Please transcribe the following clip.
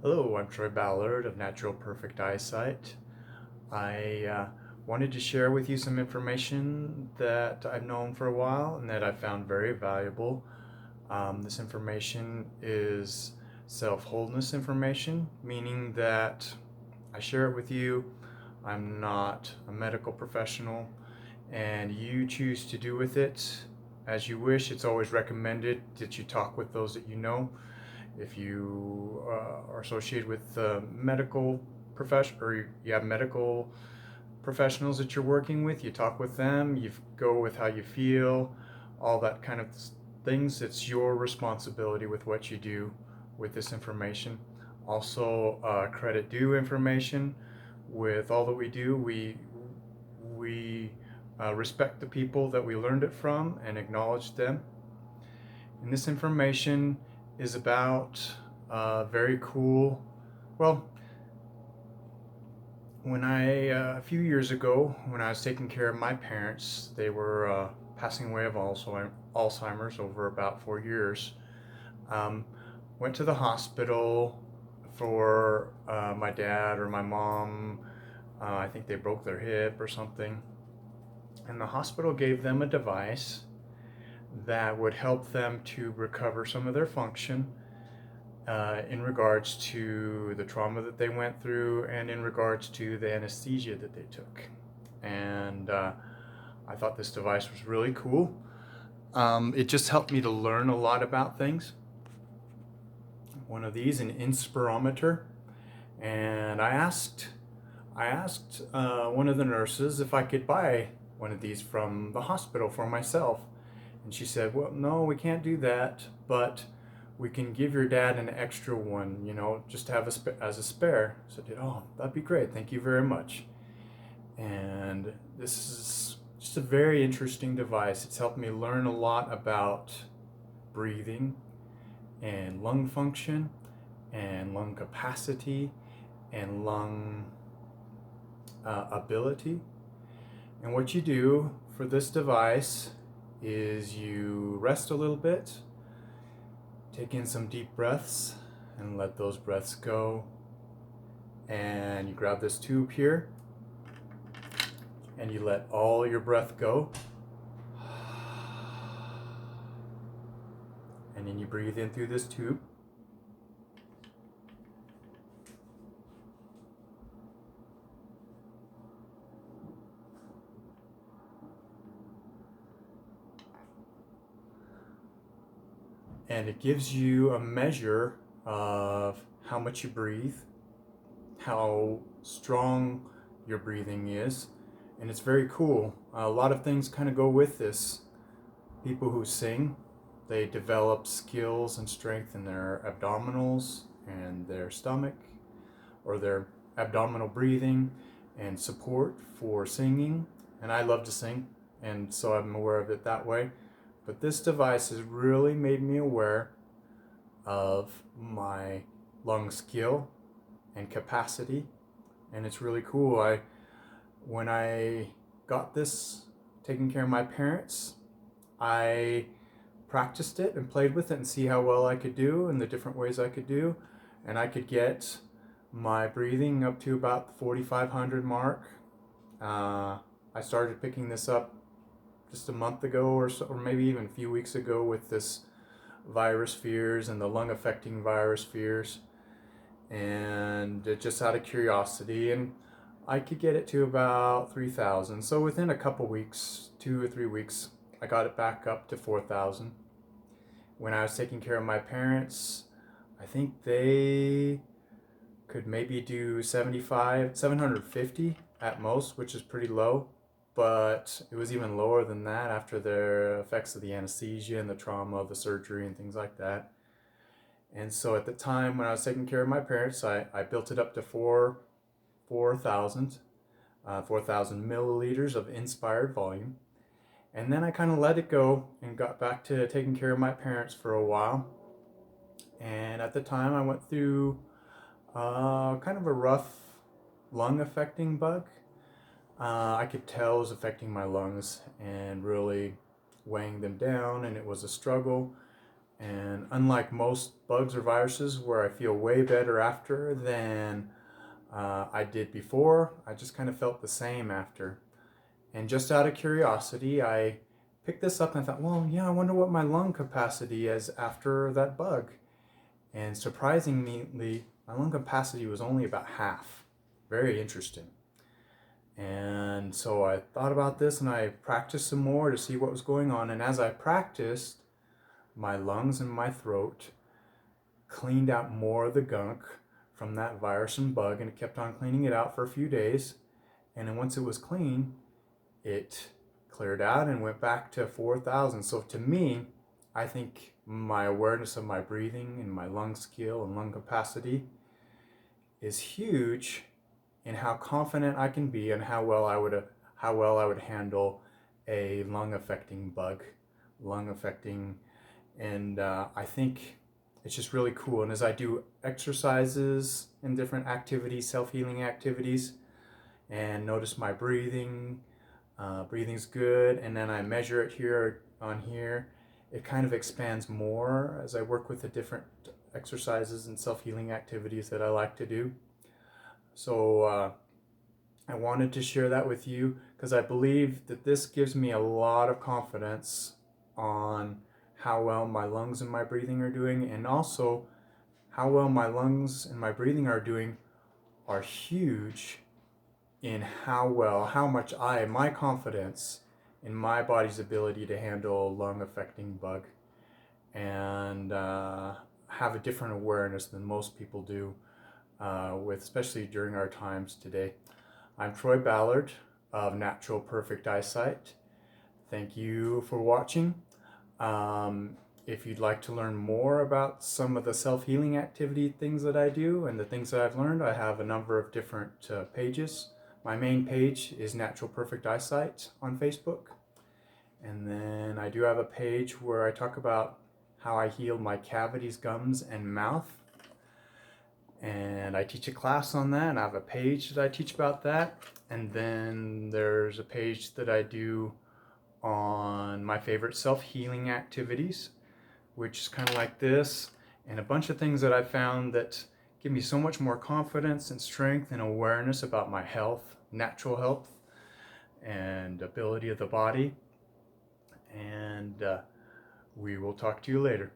Hello, I'm Troy Ballard of Natural Perfect Eyesight. I wanted to share with you some information that I've known for a while and that I found very valuable. This information is self-wholeness information, meaning that I share it with you. I'm not a medical professional, and you choose to do with it as you wish. It's always recommended that you talk with those that you know. If you are associated with medical profession, or you have medical professionals that you're working with, you talk with them, you go with how you feel, all that kind of things. It's your responsibility with what you do with this information. Also, credit due information. With all that we do, we respect the people that we learned it from and acknowledge them. And this information is about very cool. Well, a few years ago, when I was taking care of my parents, they were passing away of Alzheimer's over about 4 years. Um, Went to the hospital for my dad or my mom. I think they broke their hip or something. And the hospital gave them a device that would help them to recover some of their function in regards to the trauma that they went through and in regards to the anesthesia that they took. And I thought this device was really cool. It just helped me to learn a lot about things. One of these, an inspirometer, and I asked one of the nurses if I could buy one of these from the hospital for myself. And she said, well, no, we can't do that, but we can give your dad an extra one, just to have as a spare. So I said, oh, that'd be great. Thank you very much. And this is just a very interesting device. It's helped me learn a lot about breathing and lung function and lung capacity and lung ability. And what you do for this device is you rest a little bit, take in some deep breaths, and let those breaths go. And you grab this tube here, and you let all your breath go. And then you breathe in through this tube. And it gives you a measure of how much you breathe, how strong your breathing is, and it's very cool. A lot of things kind of go with this. People who sing, they develop skills and strength in their abdominals and their stomach, or their abdominal breathing and support for singing. And I love to sing, and so I'm aware of it that way. But this device has really made me aware of my lung skill and capacity, and it's really cool. When I got this taking care of my parents, I practiced it and played with it and see how well I could do and the different ways I could do, and I could get my breathing up to about the 4,500 mark. I started picking this up just a month ago or so, or maybe even a few weeks ago, with this virus fears and the lung affecting virus fears, and just out of curiosity, and I could get it to about 3,000. So within a couple weeks, 2 or 3 weeks, I got it back up to 4,000. When I was taking care of my parents, I think they could maybe do 750 at most, which is pretty low. But it was even lower than that after the effects of the anesthesia and the trauma of the surgery and things like that. And so at the time when I was taking care of my parents, I built it up to 4,000 milliliters of inspired volume. And then I kind of let it go and got back to taking care of my parents for a while. And at the time, I went through kind of a rough lung affecting bug. I could tell it was affecting my lungs and really weighing them down, and it was a struggle. And unlike most bugs or viruses where I feel way better after than I did before, I just kind of felt the same after. And just out of curiosity, I picked this up and I thought, well, yeah, I wonder what my lung capacity is after that bug. And surprisingly, my lung capacity was only about half. Very interesting. And so I thought about this and I practiced some more to see what was going on. And as I practiced, my lungs and my throat cleaned out more of the gunk from that virus and bug, and it kept on cleaning it out for a few days. And then once it was clean, it cleared out and went back to 4,000. So to me, I think my awareness of my breathing and my lung skill and lung capacity is huge in how confident I can be and how well I would handle a lung affecting bug, and I think it's just really cool. And as I do exercises and different activities, self-healing activities, and notice my breathing, breathing's good, and then I measure it here on here, it kind of expands more as I work with the different exercises and self-healing activities that I like to do. So I wanted to share that with you because I believe that this gives me a lot of confidence on how well my lungs and my breathing are doing, and also how well my lungs and my breathing are doing are huge in how much my confidence in my body's ability to handle a lung affecting bug, and have a different awareness than most people do, especially during our times today. I'm Troy Ballard of Natural Perfect Eyesight. Thank you for watching. If you'd like to learn more about some of the self-healing activity things that I do and the things that I've learned, I have a number of different pages. My main page is Natural Perfect Eyesight on Facebook. And then I do have a page where I talk about how I heal my cavities, gums, and mouth. And I teach a class on that, and I have a page that I teach about that. And then there's a page that I do on my favorite self-healing activities, which is kind of like this, and a bunch of things that I found that give me so much more confidence and strength and awareness about my health, natural health, and ability of the body. And we will talk to you later.